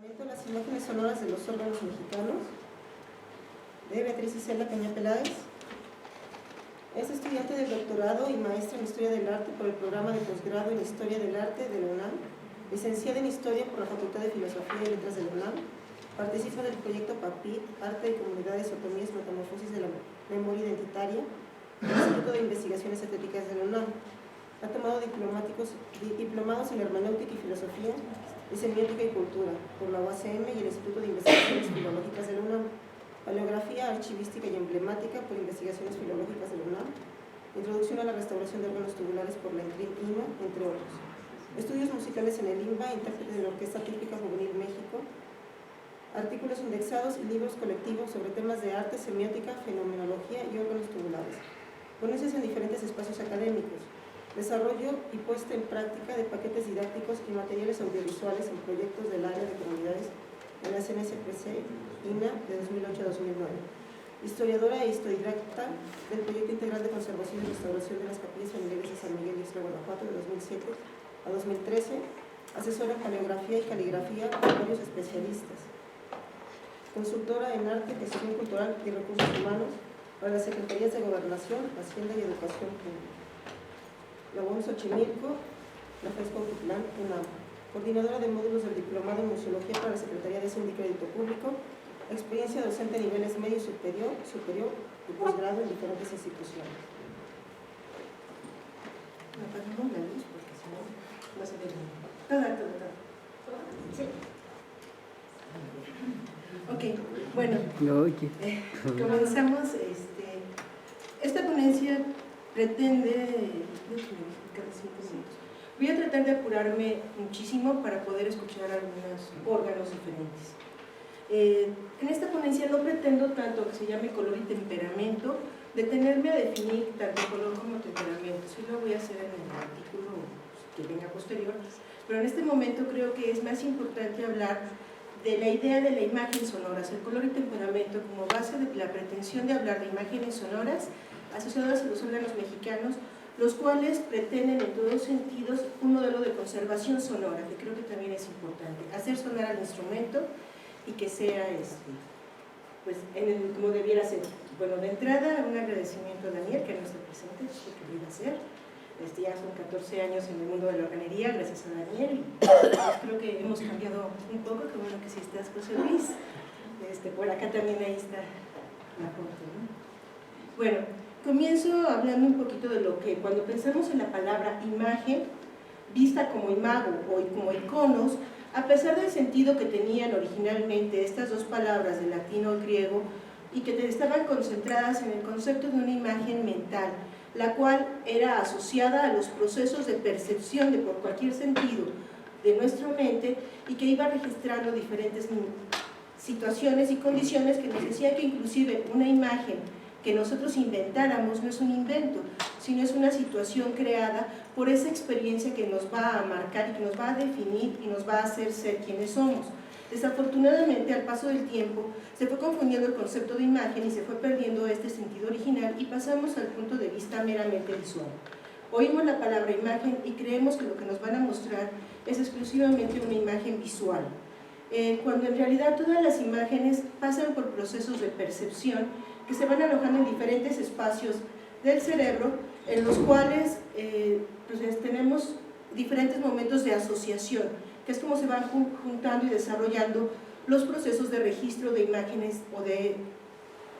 Las imágenes sonoras de los órganos mexicanos, de Beatriz Isela Peña Peláez. Es estudiante de doctorado y maestra en Historia del Arte por el programa de posgrado en Historia del Arte de la UNAM, licenciada en Historia por la Facultad de Filosofía y Letras de la UNAM. Participa del proyecto PAPIT, Arte de Comunidades, Otomías, Metamorfosis de la Memoria Identitaria, del Instituto de Investigaciones Estéticas de la UNAM. Ha tomado diplomados en Hermenéutica y Filosofía, de Semiótica y Cultura, por la UACM y el Instituto de Investigaciones Filológicas de la UNAM. Paleografía, archivística y emblemática por Investigaciones Filológicas de la UNAM. Introducción a la restauración de órganos tubulares por la INMA, entre otros. Estudios musicales en el INBA, intérprete de la Orquesta Típica Juvenil México. Artículos indexados y libros colectivos sobre temas de arte, semiótica, fenomenología y órganos tubulares. Ponencias en diferentes espacios académicos. Desarrollo y puesta en práctica de paquetes didácticos y materiales audiovisuales en proyectos del área de comunidades en la CNSPC INA de 2008 a 2009. Historiadora e historidacta del Proyecto Integral de Conservación y Restauración de las Capillas Familiares de San Miguel y Ixtla, Guanajuato, de 2007 a 2013. Asesora en paleografía y caligrafía de varios especialistas. Consultora en arte, gestión cultural y recursos humanos para las Secretarías de Gobernación, Hacienda y Educación Pública. La UAM Xochimilco, la FES Cuautitlán, UNAM. Coordinadora de módulos del Diplomado en Museología para la Secretaría de Hacienda y Crédito Público. Experiencia docente a niveles medio y superior y posgrado en diferentes instituciones. Apagamos la luz porque si no, no se ve bien. Todo. Sí. Ok, bueno, comenzamos. Esta ponencia pretende... Voy a tratar de apurarme muchísimo para poder escuchar algunos órganos diferentes. En esta ponencia no pretendo tanto que se llame color y temperamento, detenerme a definir tanto color como temperamento. Eso lo voy a hacer en el artículo que venga posterior, pero en este momento creo que es más importante hablar de la idea de la imagen sonora, el color y temperamento como base de la pretensión de hablar de imágenes sonoras asociadas a los órganos mexicanos, los cuales pretenden en todos sentidos un modelo de conservación sonora, que creo que también es importante, hacer sonar al instrumento y que sea pues, como debiera ser. Bueno, de entrada, un agradecimiento a Daniel, que no está presente, que quería hacer. Ya son 14 años en el mundo de la organería, gracias a Daniel, y pues, creo que hemos cambiado un poco, que bueno que sí estás, José Luis. Por acá también ahí está la foto, ¿no? Bueno, comienzo hablando un poquito de lo que, cuando pensamos en la palabra imagen, vista como imago o como iconos, a pesar del sentido que tenían originalmente estas dos palabras del latín o griego, y que estaban concentradas en el concepto de una imagen mental, la cual era asociada a los procesos de percepción de por cualquier sentido de nuestra mente y que iba registrando diferentes situaciones y condiciones que nos decía que inclusive una imagen que nosotros inventáramos no es un invento, sino es una situación creada por esa experiencia que nos va a marcar y que nos va a definir y nos va a hacer ser quienes somos. Desafortunadamente, al paso del tiempo, se fue confundiendo el concepto de imagen y se fue perdiendo este sentido original y pasamos al punto de vista meramente visual. Oímos la palabra imagen y creemos que lo que nos van a mostrar es exclusivamente una imagen visual, cuando en realidad todas las imágenes pasan por procesos de percepción que se van alojando en diferentes espacios del cerebro, en los cuales pues tenemos diferentes momentos de asociación, que es como se van juntando y desarrollando los procesos de registro de imágenes o de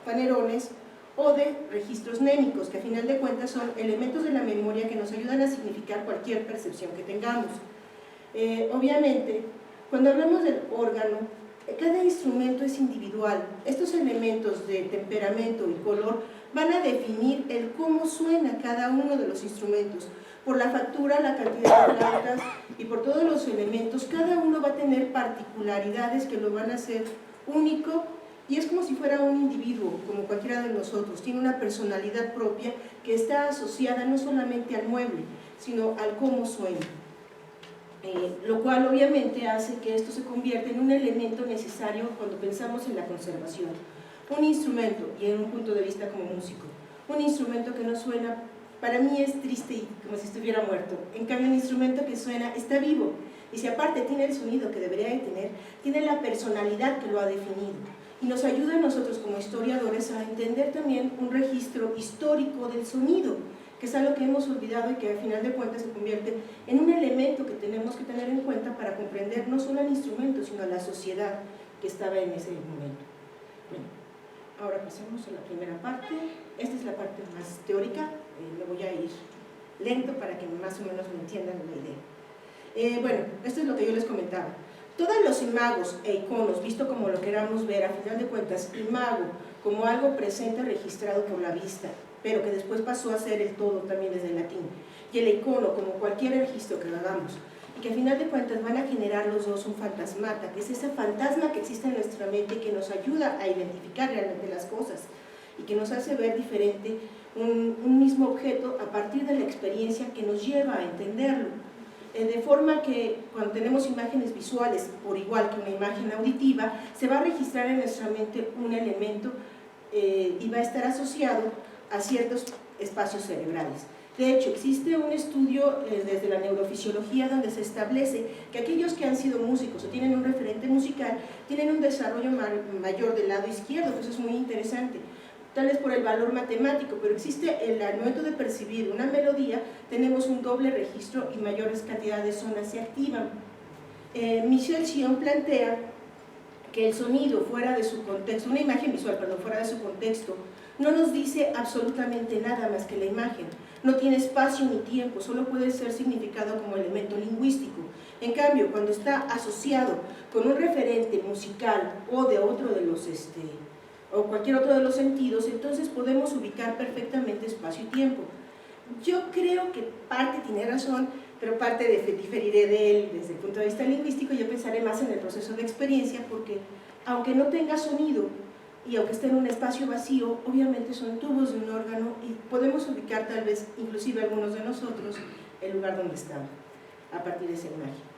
panerones o de registros mnémicos, que a final de cuentas son elementos de la memoria que nos ayudan a significar cualquier percepción que tengamos. Obviamente, cuando hablamos del órgano, cada instrumento es individual. Estos elementos de temperamento y color van a definir el cómo suena cada uno de los instrumentos. Por la factura, la cantidad de flautas y por todos los elementos, cada uno va a tener particularidades que lo van a hacer único, y es como si fuera un individuo, como cualquiera de nosotros. Tiene una personalidad propia que está asociada no solamente al mueble, sino al cómo suena. Lo cual obviamente hace que esto se convierta en un elemento necesario cuando pensamos en la conservación. Un instrumento, y en un punto de vista como músico, un instrumento que no suena, para mí es triste y como si estuviera muerto. En cambio, un instrumento que suena está vivo, Y si aparte tiene el sonido que debería de tener, tiene la personalidad que lo ha definido. Y nos ayuda a nosotros como historiadores a entender también un registro histórico del sonido, que es algo que hemos olvidado y que al final de cuentas se convierte en un elemento que tenemos que tener en cuenta para comprender no solo al instrumento, sino a la sociedad que estaba en ese momento. Bueno, ahora pasemos a la primera parte. Esta es la parte más teórica, me voy a ir lento para que más o menos me entiendan la idea. Bueno, esto es lo que yo les comentaba. Todos los imagos e iconos, visto como lo queramos ver, a final de cuentas, imago como algo presente registrado por la vista, pero que después pasó a ser el todo también desde el latín, y el icono como cualquier registro que hagamos, y que a final de cuentas van a generar los dos un fantasmata, que es ese fantasma que existe en nuestra mente y que nos ayuda a identificar realmente las cosas, y que nos hace ver diferente un mismo objeto a partir de la experiencia que nos lleva a entenderlo. De forma que cuando tenemos imágenes visuales, por igual que una imagen auditiva, se va a registrar en nuestra mente un elemento y va a estar asociado a ciertos espacios cerebrales. De hecho, existe un estudio desde la neurofisiología donde se establece que aquellos que han sido músicos o tienen un referente musical tienen un desarrollo mayor del lado izquierdo, que eso es muy interesante, tal vez por el valor matemático, pero existe al momento de percibir una melodía, tenemos un doble registro y mayores cantidades de zonas se activan. Michel Chion plantea que el sonido fuera de su contexto, una imagen visual, perdón, fuera de su contexto, no nos dice absolutamente nada más que la imagen, no tiene espacio ni tiempo, solo puede ser significado como elemento lingüístico. En cambio, cuando está asociado con un referente musical o de otro de los o cualquier otro de los sentidos, entonces podemos ubicar perfectamente espacio y tiempo. Yo creo que parte tiene razón, pero parte diferiré de él desde el punto de vista lingüístico. Yo pensaré más en el proceso de experiencia, porque aunque no tenga sonido y aunque esté en un espacio vacío, obviamente son tubos de un órgano y podemos ubicar tal vez, inclusive algunos de nosotros, el lugar donde están a partir de esa imagen.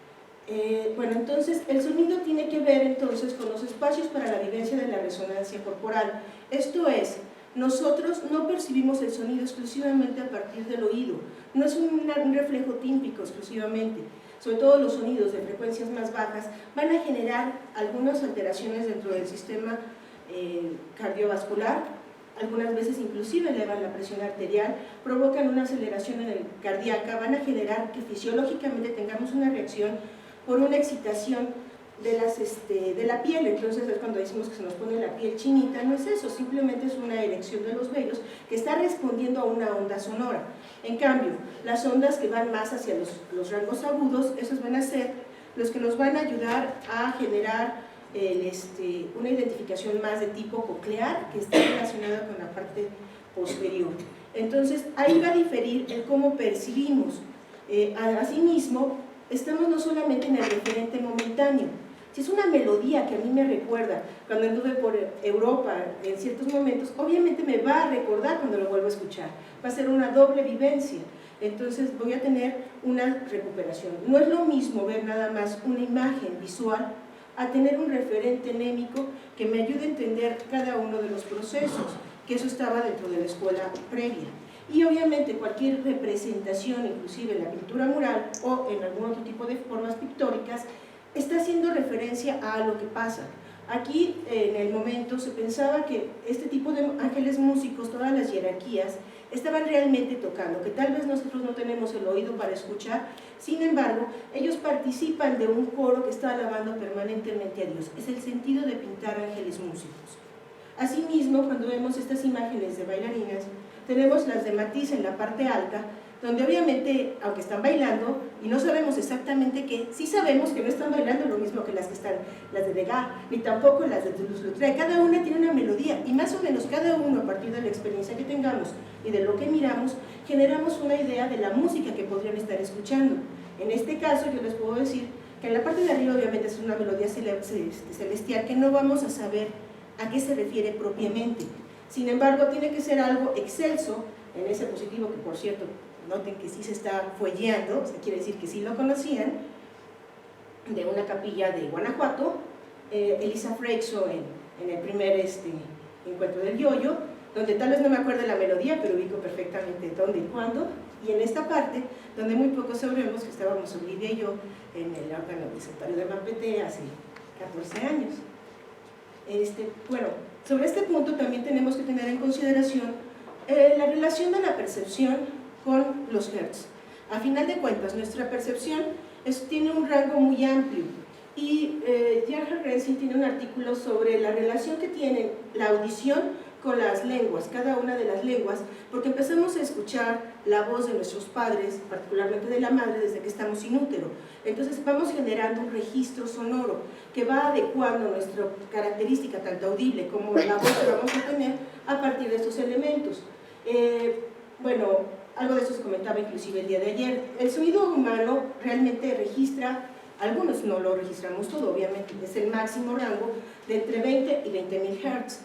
Bueno, entonces el sonido tiene que ver entonces con los espacios para la vivencia de la resonancia corporal. Esto es, nosotros no percibimos el sonido exclusivamente a partir del oído, no es un reflejo tímpico exclusivamente. Sobre todo los sonidos de frecuencias más bajas van a generar algunas alteraciones dentro del sistema cardiovascular, algunas veces inclusive elevan la presión arterial, provocan una aceleración cardíaca, van a generar que fisiológicamente tengamos una reacción por una excitación de la piel. Entonces es cuando decimos que se nos pone la piel chinita, no es eso, simplemente es una erección de los vellos que está respondiendo a una onda sonora. En cambio, las ondas que van más hacia los rangos agudos, esos van a ser los que nos van a ayudar a generar una identificación más de tipo coclear, que está relacionada con la parte posterior. Entonces ahí va a diferir el cómo percibimos. Asimismo, estamos no solamente en el referente momentáneo. Si es una melodía que a mí me recuerda cuando anduve por Europa en ciertos momentos, obviamente me va a recordar cuando lo vuelvo a escuchar, va a ser una doble vivencia, entonces voy a tener una recuperación. No es lo mismo ver nada más una imagen visual a tener un referente anémico que me ayude a entender cada uno de los procesos, que eso estaba dentro de la escuela previa. Y obviamente cualquier representación, inclusive en la pintura mural o en algún otro tipo de formas pictóricas, está haciendo referencia a lo que pasa. Aquí en el momento se pensaba que este tipo de ángeles músicos, todas las jerarquías, estaban realmente tocando, que tal vez nosotros no tenemos el oído para escuchar, sin embargo, ellos participan de un coro que está alabando permanentemente a Dios. Es el sentido de pintar ángeles músicos. Asimismo, cuando vemos estas imágenes de bailarinas, tenemos las de Matisse en la parte alta, donde obviamente, aunque están bailando, y no sabemos exactamente qué, sí sabemos que no están bailando lo mismo que las de Degas, ni tampoco las de Toulouse-Lautrec. Cada una tiene una melodía, y más o menos cada uno, a partir de la experiencia que tengamos y de lo que miramos, generamos una idea de la música que podrían estar escuchando. En este caso, yo les puedo decir que en la parte de arriba, obviamente, es una melodía celestial que no vamos a saber a qué se refiere propiamente. Sin embargo, tiene que ser algo excelso en ese positivo, que por cierto, noten que sí se está fuelleando, o sea, quiere decir que sí lo conocían, de una capilla de Guanajuato, Elisa Freixo en el primer Encuentro del Yoyo, donde tal vez no me acuerde la melodía, pero ubico perfectamente dónde y cuándo, y en esta parte, donde muy poco sabremos que estábamos Olivia y yo en el órgano de Santuario de Mampete hace 14 años. Bueno, sobre este punto también tenemos que tener en consideración la relación de la percepción con los hertz. A final de cuentas, nuestra percepción tiene un rango muy amplio, y Gerhard Rensing tiene un artículo sobre la relación que tiene la audición con las lenguas, cada una de las lenguas, porque empezamos a escuchar la voz de nuestros padres, particularmente de la madre, desde que estamos sin útero. Entonces vamos generando un registro sonoro que va adecuando nuestra característica, tanto audible como la voz que vamos a tener a partir de estos elementos. Bueno, algo de eso se comentaba inclusive el día de ayer. El sonido humano realmente registra, algunos no lo registramos todo, obviamente, es el máximo rango de entre 20 y 20.000 Hz.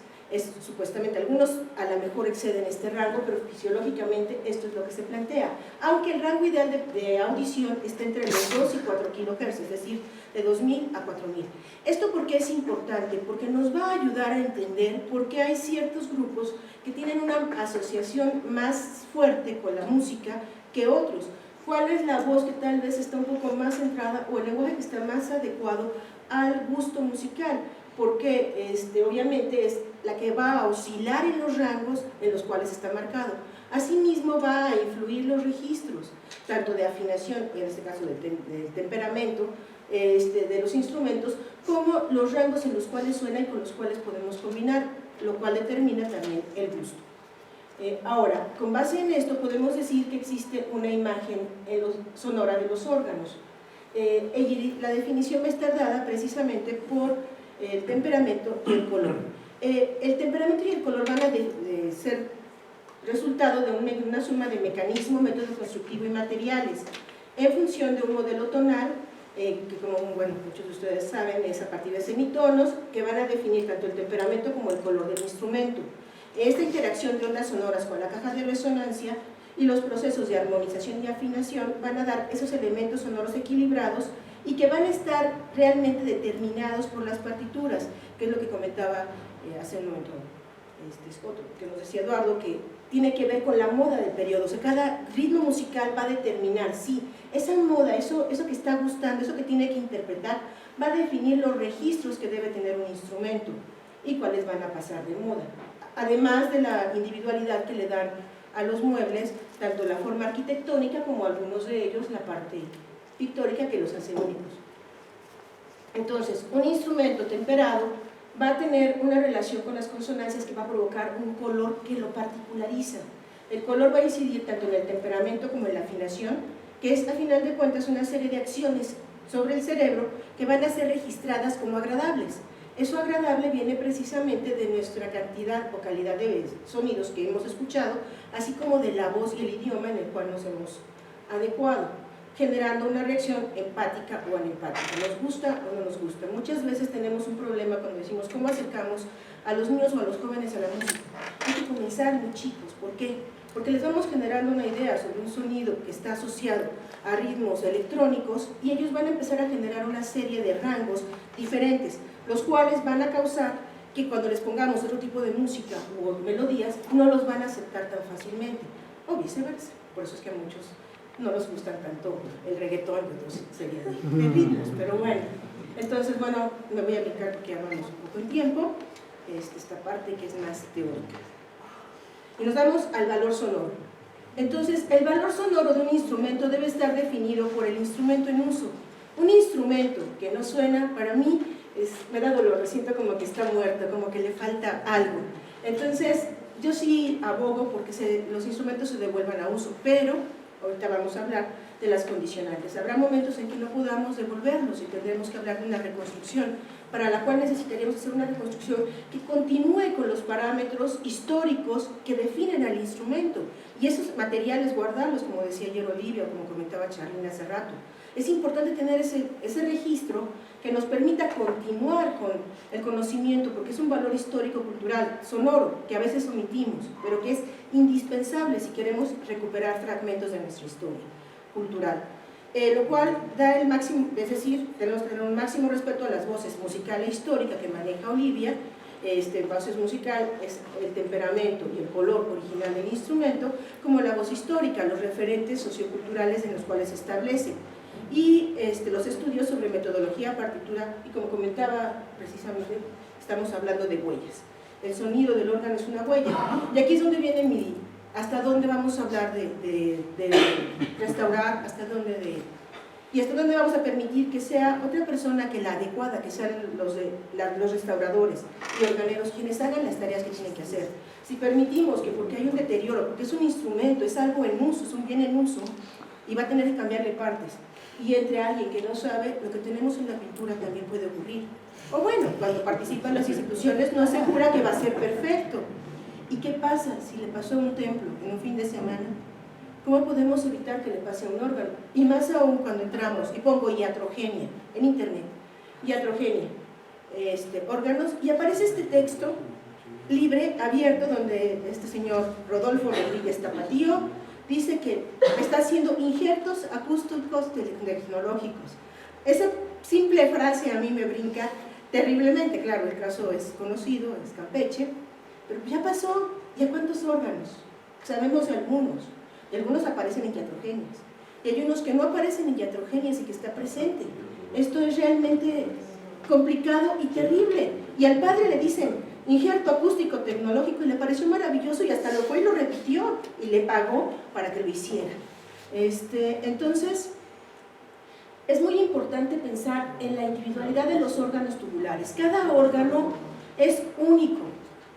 Supuestamente algunos a lo mejor exceden este rango, pero fisiológicamente esto es lo que se plantea, aunque el rango ideal de audición está entre los 2 y 4 kHz, es decir, de 2.000 a 4.000. ¿Esto por qué es importante? Porque nos va a ayudar a entender por qué hay ciertos grupos que tienen una asociación más fuerte con la música que otros. ¿Cuál es la voz que tal vez está un poco más centrada o el lenguaje que está más adecuado al gusto musical? Porque obviamente es la que va a oscilar en los rangos en los cuales está marcado. Asimismo va a influir los registros, tanto de afinación, en este caso del temperamento, de los instrumentos, como los rangos en los cuales suena y con los cuales podemos combinar, lo cual determina también el gusto. Ahora, con base en esto podemos decir que existe una imagen sonora de los órganos. La definición va a estar dada precisamente por el temperamento y el color. El temperamento y el color van a ser resultado de una suma de mecanismo, método constructivo y materiales, en función de un modelo tonal, que como muchos de ustedes saben, es a partir de semitonos, que van a definir tanto el temperamento como el color del instrumento. Esta interacción de ondas sonoras con la caja de resonancia y los procesos de armonización y afinación van a dar esos elementos sonoros equilibrados y que van a estar realmente determinados por las partituras, que es lo que comentaba hace un momento que nos decía Eduardo, que tiene que ver con la moda del periodo. O sea, cada ritmo musical va a determinar, sí, esa moda, eso que está gustando, eso que tiene que interpretar, va a definir los registros que debe tener un instrumento y cuáles van a pasar de moda. Además de la individualidad que le dan a los muebles, tanto la forma arquitectónica como algunos de ellos la parte pictórica que los hace únicos. Entonces, un instrumento temperado va a tener una relación con las consonancias que va a provocar un color que lo particulariza. El color va a incidir tanto en el temperamento como en la afinación, que es a final de cuentas una serie de acciones sobre el cerebro que van a ser registradas como agradables. Eso agradable viene precisamente de nuestra cantidad o calidad de sonidos que hemos escuchado, así como de la voz y el idioma en el cual nos hemos adecuado, generando una reacción empática o anempática. ¿Nos gusta o no nos gusta? Muchas veces tenemos un problema cuando decimos cómo acercamos a los niños o a los jóvenes a la música. Hay que comenzar muy chicos. ¿Por qué? Porque les vamos generando una idea sobre un sonido que está asociado a ritmos electrónicos y ellos van a empezar a generar una serie de rangos diferentes, los cuales van a causar que cuando les pongamos otro tipo de música o melodías no los van a aceptar tan fácilmente, o viceversa. Por eso es que a muchos no nos gustan tanto el reggaetón y otros series de ritmos, pero bueno. Entonces, bueno, me voy a brincar porque ya vamos un poco en tiempo, esta parte que es más teórica. Y nos vamos al valor sonoro. Entonces, el valor sonoro de un instrumento debe estar definido por el instrumento en uso. Un instrumento que no suena, para mí, me da dolor, me siento como que está muerto, como que le falta algo. Entonces, yo sí abogo porque los instrumentos se devuelvan a uso, pero ahorita vamos a hablar de las condicionantes. Habrá momentos en que no podamos devolverlos y tendremos que hablar de una reconstrucción, para la cual necesitaríamos hacer una reconstrucción que continúe con los parámetros históricos que definen al instrumento y esos materiales guardarlos, como decía ayer Olivia o como comentaba Charlene hace rato. Es importante tener ese registro que nos permita continuar con el conocimiento, porque es un valor histórico, cultural, sonoro, que a veces omitimos, pero que es indispensable si queremos recuperar fragmentos de nuestra historia cultural. Lo cual da el máximo, es decir, tenemos que tener un máximo respeto a las voces musical e histórica que maneja Olivia, bases musical es el temperamento y el color original del instrumento, como la voz histórica, los referentes socioculturales en los cuales se establece, y los estudios sobre metodología, partitura, y como comentaba precisamente, estamos hablando de huellas. El sonido del órgano es una huella, y aquí es donde viene hasta dónde vamos a hablar de restaurar, hasta dónde vamos a permitir que sea otra persona que la adecuada, que sean los restauradores y organeros quienes hagan las tareas que tienen que hacer. Si permitimos que porque hay un deterioro, porque es un instrumento, es algo en uso, es un bien en uso, y va a tener que cambiarle partes, y entre alguien que no sabe, lo que tenemos en la pintura también puede ocurrir. O bueno, cuando participan las instituciones no asegura que va a ser perfecto. ¿Y qué pasa si le pasó a un templo en un fin de semana? ¿Cómo podemos evitar que le pase a un órgano? Y más aún cuando entramos, y pongo iatrogenia en internet, iatrogenia, órganos, y aparece este texto libre, abierto, donde este señor Rodolfo Rodríguez Tapatío dice que está haciendo injertos acústicos tecnológicos. Esa simple frase a mí me brinca terriblemente. Claro, el caso es conocido, es Campeche, pero ya pasó. ¿Y a cuántos órganos? Sabemos de algunos, y algunos aparecen en iatrogenias, y hay unos que no aparecen en iatrogenias y que está presente. Esto es realmente complicado y terrible, y al padre le dicen injerto acústico tecnológico y le pareció maravilloso y hasta lo fue y lo repitió y le pagó para que lo hiciera. Entonces, es muy importante pensar en la individualidad de los órganos tubulares. Cada órgano es único,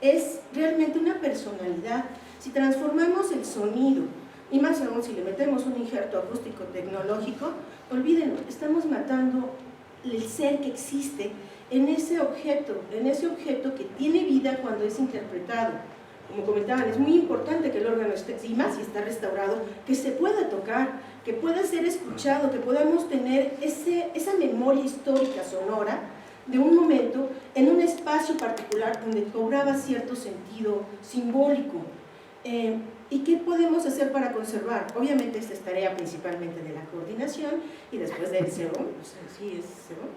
es realmente una personalidad. Si transformamos el sonido, y más aún si le metemos un injerto acústico tecnológico, olvídenlo, estamos matando el ser que existe en ese objeto que tiene vida cuando es interpretado. Como comentaban, es muy importante que el órgano esté, y más si está restaurado, que se pueda tocar, que pueda ser escuchado, que podamos tener esa memoria histórica sonora de un momento en un espacio particular donde cobraba cierto sentido simbólico. ¿Y qué podemos hacer para conservar? Obviamente esta es tarea principalmente de la coordinación y después del CEROM, sí es CEROM,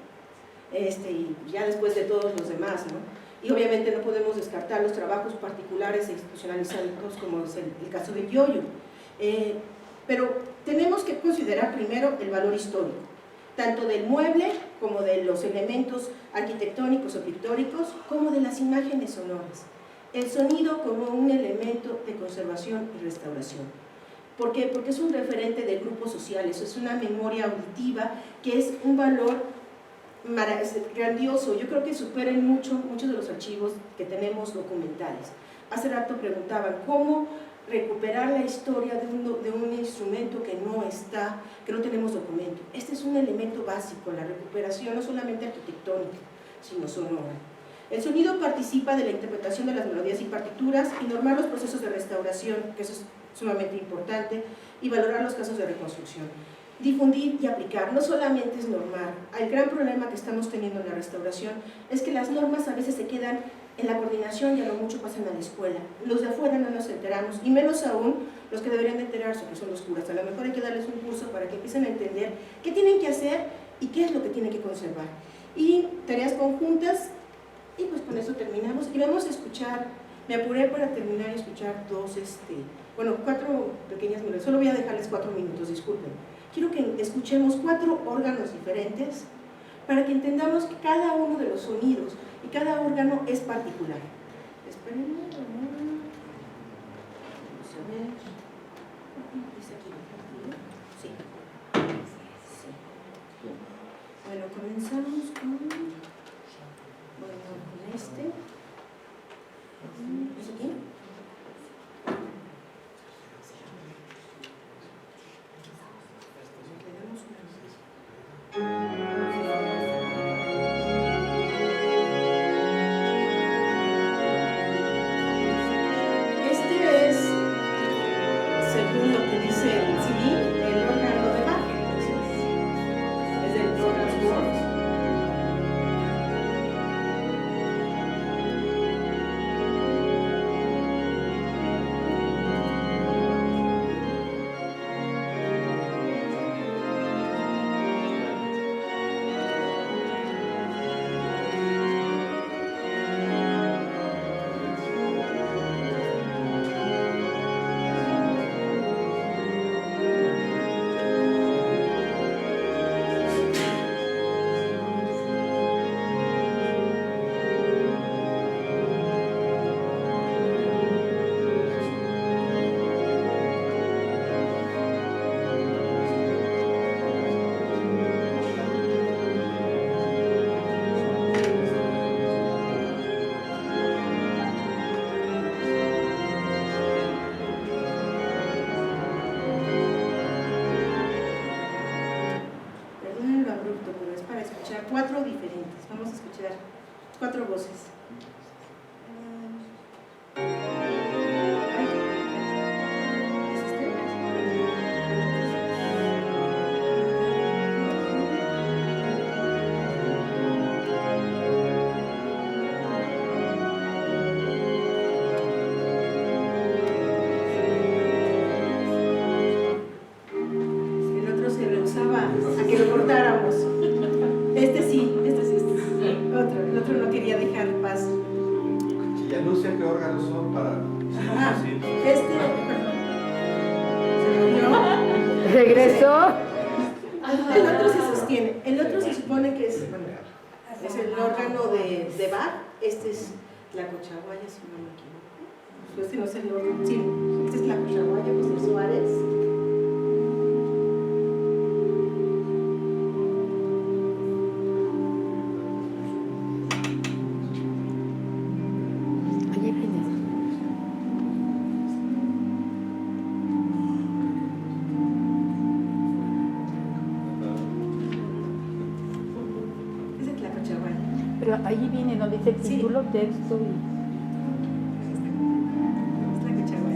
y ya después de todos los demás, ¿no? Y obviamente no podemos descartar los trabajos particulares e institucionalizados como es el caso de Yoyo. Pero tenemos que considerar primero el valor histórico, tanto del mueble como de los elementos arquitectónicos o pictóricos, como de las imágenes sonoras. El sonido como un elemento de conservación y restauración. ¿Por qué? Porque es un referente de grupos sociales, es una memoria auditiva que es un valor grandioso. Yo creo que supera en muchos de los archivos que tenemos documentales. Hace rato preguntaban cómo recuperar la historia de un instrumento que no tenemos documento. Este es un elemento básico, la recuperación no solamente arquitectónica, sino sonora. El sonido participa de la interpretación de las melodías y partituras y normar los procesos de restauración, que eso es sumamente importante, y valorar los casos de reconstrucción. Difundir y aplicar, no solamente es normar. El gran problema que estamos teniendo en la restauración es que las normas a veces se quedan en la coordinación y a lo mucho pasan a la escuela. Los de afuera no nos enteramos, y menos aún los que deberían de enterarse, que son los curas. A lo mejor hay que darles un curso para que empiecen a entender qué tienen que hacer y qué es lo que tienen que conservar. Y tareas conjuntas, y pues con eso terminamos. Y vamos a escuchar, me apuré para terminar y escuchar 4 pequeñas melodías. Solo voy a dejarles 4 minutos, disculpen. Quiero que escuchemos 4 órganos diferentes para que entendamos que cada uno de los sonidos y cada órgano es particular. Espérenme, vamos a ver. ¿Dice aquí? Sí. Bueno, comenzamos con este. ¿Es aquí? Este es, según lo que dice el CD, el órgano de Bach. Es del Progress Works. Vamos a escuchar 4 voces. El otro se rehusaba a que lo cortáramos. Este sí. El otro no quería dejar paz. Y anuncia qué órganos son para... ¿No? ¿Regresó? El otro se sostiene. El otro se supone que es, bueno, es el órgano de Bach. Este es la Cochaguaya, si no me equivoco. Este no es el órgano. Sí, este es la Cochaguaya, pues de Suárez. Pero ahí viene, ¿no? Dice título, texto y... Es la Cochaguaya.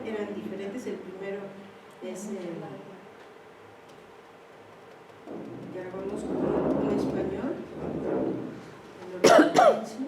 Eran diferentes. El primero es grabamos con un español, el orden.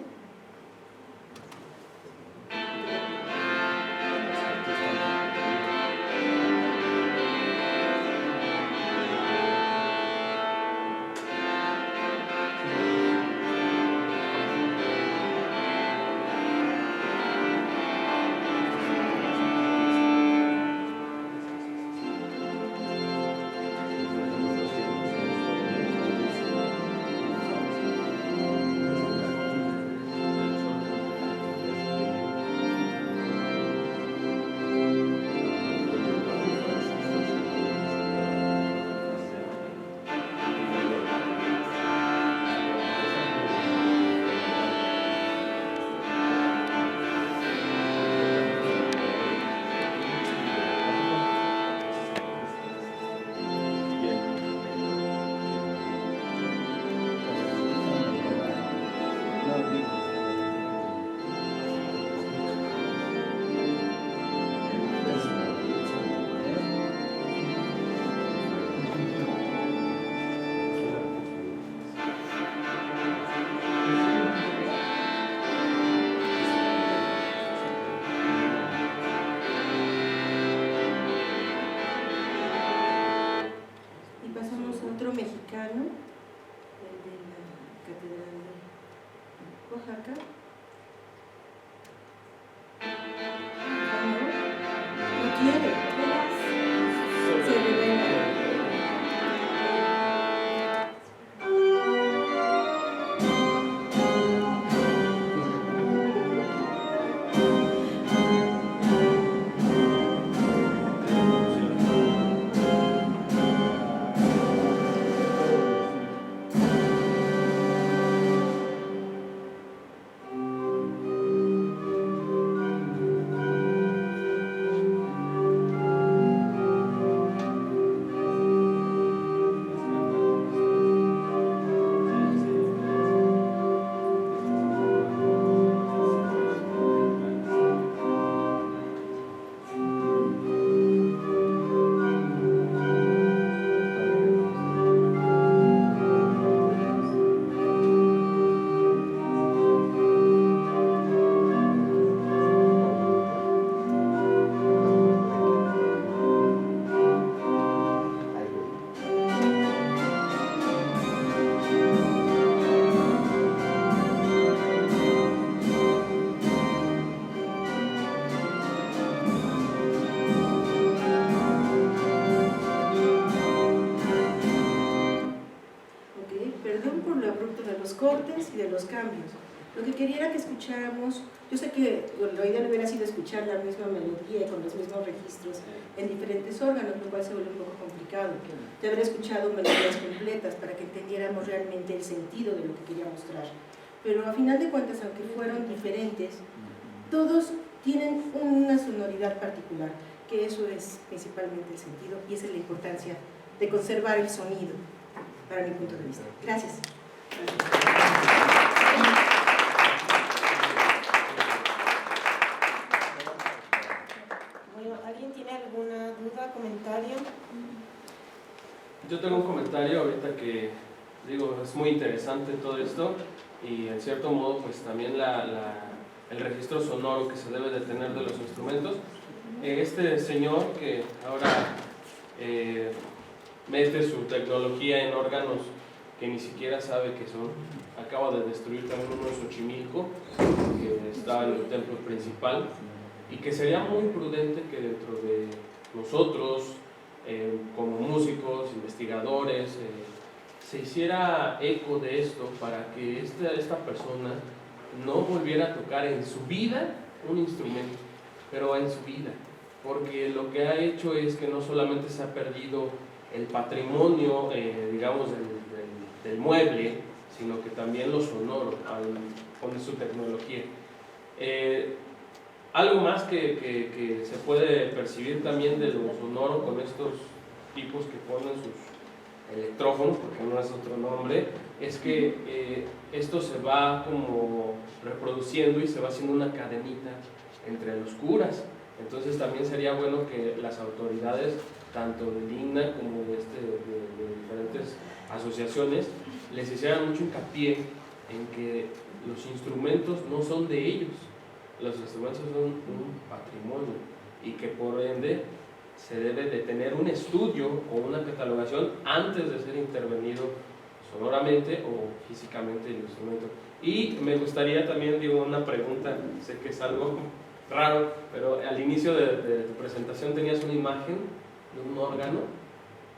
Otro mexicano, el de la Catedral de Oaxaca. No quiere, se revela. cortes y de los cambios. Lo que quería era que escucháramos, yo sé que lo ideal hubiera sido escuchar la misma melodía y con los mismos registros en diferentes órganos, lo cual se vuelve un poco complicado. De haber escuchado melodías completas para que entendiéramos realmente el sentido de lo que quería mostrar. Pero a final de cuentas, aunque fueron diferentes, todos tienen una sonoridad particular, que eso es principalmente el sentido y esa es la importancia de conservar el sonido, para mi punto de vista. Gracias. Bueno, ¿alguien tiene alguna duda, comentario? Yo tengo un comentario ahorita que, digo, es muy interesante todo esto y en cierto modo pues también el registro sonoro que se debe de tener de los instrumentos. Este señor que ahora mete su tecnología en órganos que ni siquiera sabe qué son, acaba de destruir también uno en Xochimilco, que está en el templo principal, y que sería muy prudente que dentro de nosotros, como músicos, investigadores, se hiciera eco de esto para que esta persona no volviera a tocar en su vida un instrumento, pero en su vida, porque lo que ha hecho es que no solamente se ha perdido el patrimonio, digamos, del mueble, sino que también lo sonoro, al poner su tecnología. Algo más que se puede percibir también de lo sonoro con estos tipos que ponen sus electrófonos, porque no es otro nombre, es que esto se va como reproduciendo y se va haciendo una cadenita entre los curas. Entonces también sería bueno que las autoridades, tanto del INAH como de diferentes asociaciones, les hicieran mucho hincapié en que los instrumentos no son de ellos, los instrumentos son un patrimonio y que por ende se debe de tener un estudio o una catalogación antes de ser intervenido sonoramente o físicamente el instrumento. Y me gustaría también, digo, una pregunta, sé que es algo raro, pero al inicio de tu presentación tenías una imagen de un órgano.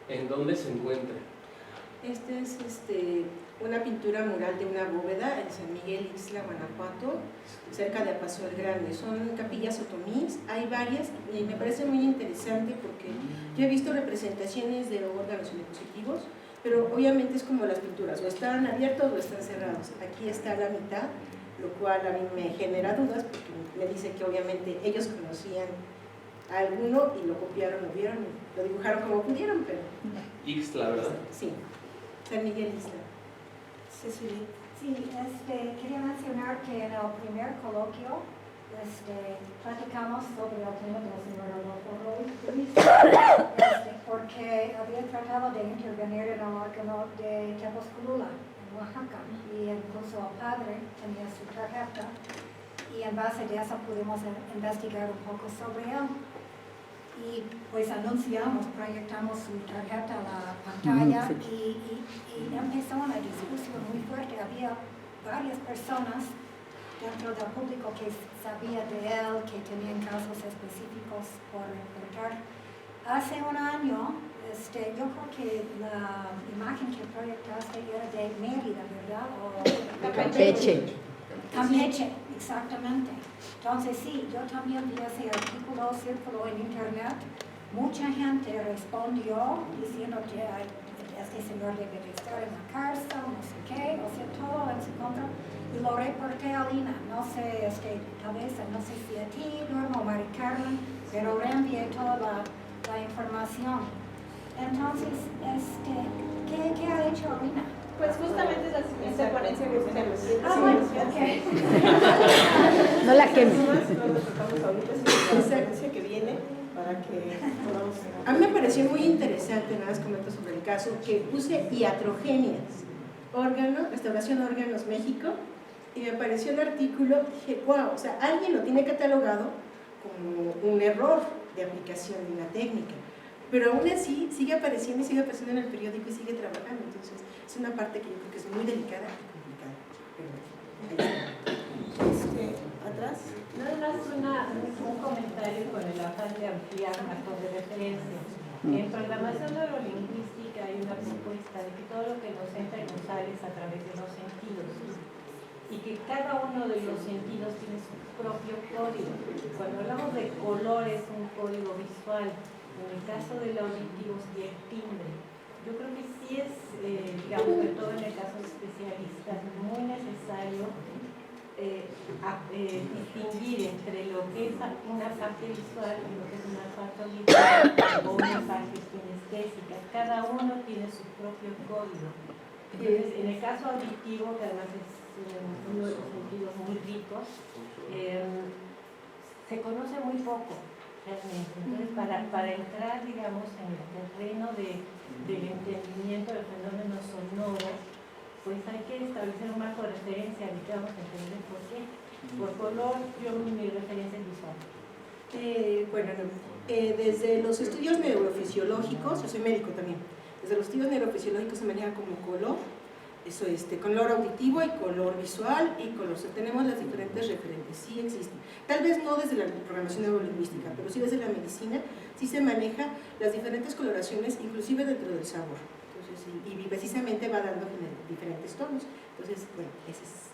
¿En dónde se encuentra? Esta es una pintura mural de una bóveda en San Miguel Ixtla, Guanajuato, cerca de Apaso el Grande. Son capillas otomís, hay varias y me parece muy interesante porque yo he visto representaciones de órganos dispositivos, pero obviamente es como las pinturas, o están abiertos o están cerrados. Aquí está la mitad, lo cual a mí me genera dudas porque me dice que obviamente ellos conocían a alguno y lo copiaron, lo vieron, lo dibujaron como pudieron, pero... Ixtla, ¿verdad? Sí, San Miguel Ixtla. Cecilia. Sí, quería mencionar que en el primer coloquio platicamos sobre el tema del señor Adolfo Ruiz, porque había tratado de intervenir en el órgano de Tepoztlán, en Oaxaca, y incluso el padre tenía su tarjeta, y en base de eso pudimos investigar un poco sobre él. Y pues anunciamos, proyectamos su tarjeta a la pantalla y empezó una discusión muy fuerte. Había varias personas dentro del público que sabía de él, que tenían casos específicos por reportar. Hace un año, yo creo que la imagen que proyectaste era de Mérida, ¿verdad? O Campeche. Campeche, exactamente. Entonces sí, yo también vi ese artículo, circuló en internet, mucha gente respondió diciendo que este señor debe de estar en la cárcel, no sé qué, o sea, todo en su contra, y lo reporté a Lina, no sé, tal vez, no sé si a ti, Norma o Mari Carmen, pero reenvié toda la información. Entonces, ¿qué ha hecho Lina? Pues justamente es la siguiente ponencia que tenemos. Bueno, ok. No la quemes. Nosotros tocamos ahorita, es la secuencia que viene para que podamos... A mí me pareció muy interesante, nada más comento sobre el caso, que puse iatrogenias, restauración órganos México, y me pareció el artículo, dije, wow, o sea, alguien lo tiene catalogado como un error de aplicación de una técnica, pero aún así sigue apareciendo en el periódico y sigue trabajando, entonces es una parte que yo creo que es muy delicada y complicada. ¿Atrás? Nada más un comentario con el afán de ampliar marcos de referencia. En programación neurolingüística hay una propuesta de que todo lo que nos entra y nos sale es a través de los sentidos y que cada uno de los sentidos tiene su propio código. Cuando hablamos de color es un código visual, en el caso del auditivo sí el timbre. Yo creo que sí es, digamos, sobre todo en el caso de especialistas, muy necesario distinguir entre lo que es una parte visual y lo que es una parte auditiva o una parte kinestésica. Cada uno tiene su propio código. Entonces, en el caso auditivo, que además es uno de los sentidos muy ricos, se conoce muy poco realmente. Entonces, para entrar, digamos, en el terreno del entendimiento del fenómeno sonoro, pues hay que establecer un marco de referencia y que vamos a entender por qué. Por color, mi referencia es visual. Desde los estudios neurofisiológicos, yo soy médico también, desde los estudios neurofisiológicos se maneja como color, eso color auditivo y color visual y color. Tenemos las diferentes referentes, sí existen. Tal vez no desde la programación neurolingüística, pero sí desde la medicina, sí se maneja las diferentes coloraciones, inclusive dentro del sabor. Entonces, y precisamente va dando diferentes tonos. Entonces, bueno, ese es